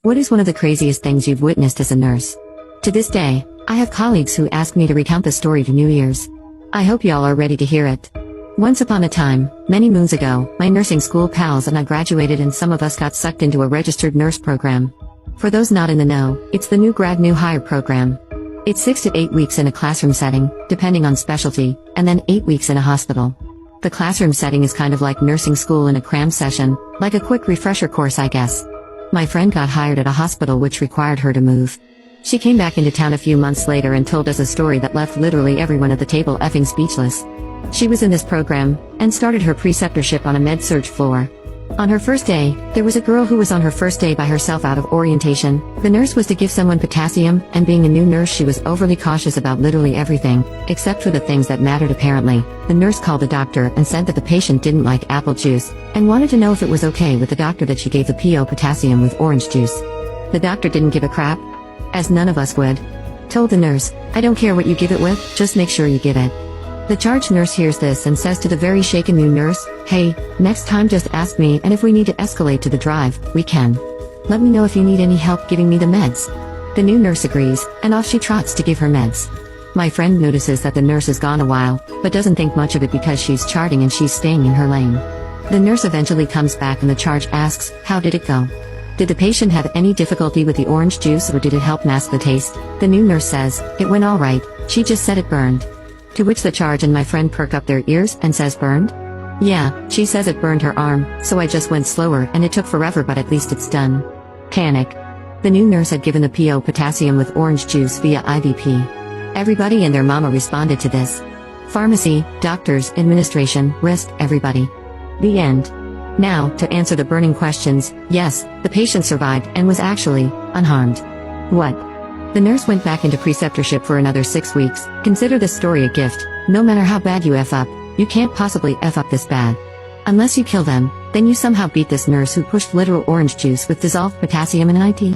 What is one of the craziest things you've witnessed as a nurse? To this day, I have colleagues who ask me to recount the story to New Year's. I hope y'all are ready to hear it. Once upon a time, many moons ago, my nursing school pals and I graduated and some of us got sucked into a registered nurse program. For those not in the know, it's the new grad new hire program. It's 6 to 8 weeks in a classroom setting, depending on specialty, and then 8 weeks in a hospital. The classroom setting is kind of like nursing school in a cram session, like a quick refresher course I guess. My friend got hired at a hospital which required her to move. She came back into town a few months later and told us a story that left literally everyone at the table effing speechless. She was in this program, and started her preceptorship on a med-surg floor. On her first day, there was a girl who was on her first day by herself out of orientation. The nurse was to give someone potassium, and being a new nurse she was overly cautious about literally everything, except for the things that mattered apparently. The nurse called the doctor and said that the patient didn't like apple juice, and wanted to know if it was okay with the doctor that she gave the PO potassium with orange juice. The doctor didn't give a crap, as none of us would. Told the nurse, "I don't care what you give it with, just make sure you give it." The charge nurse hears this and says to the very shaken new nurse, "Hey, next time just ask me, and if we need to escalate to the drive, we can. Let me know if you need any help giving me the meds." The new nurse agrees, and off she trots to give her meds. My friend notices that the nurse is gone a while, but doesn't think much of it because she's charting and she's staying in her lane. The nurse eventually comes back and the charge asks, "How did it go? Did the patient have any difficulty with the orange juice or did it help mask the taste?" The new nurse says, "It went alright, she just said it burned." To which the charge and my friend perk up their ears and says, "Burned?" "Yeah, she says it burned her arm, so I just went slower and it took forever but at least it's done." Panic. The new nurse had given the PO potassium with orange juice via IVP. Everybody and their mama responded to this. Pharmacy, doctors, administration, risk, everybody. The end. Now, to answer the burning questions, yes, the patient survived and was actually unharmed. What? The nurse went back into preceptorship for another 6 weeks. Consider this story a gift. No matter how bad you F up, you can't possibly F up this bad. Unless you kill them, then you somehow beat this nurse who pushed literal orange juice with dissolved potassium in IT.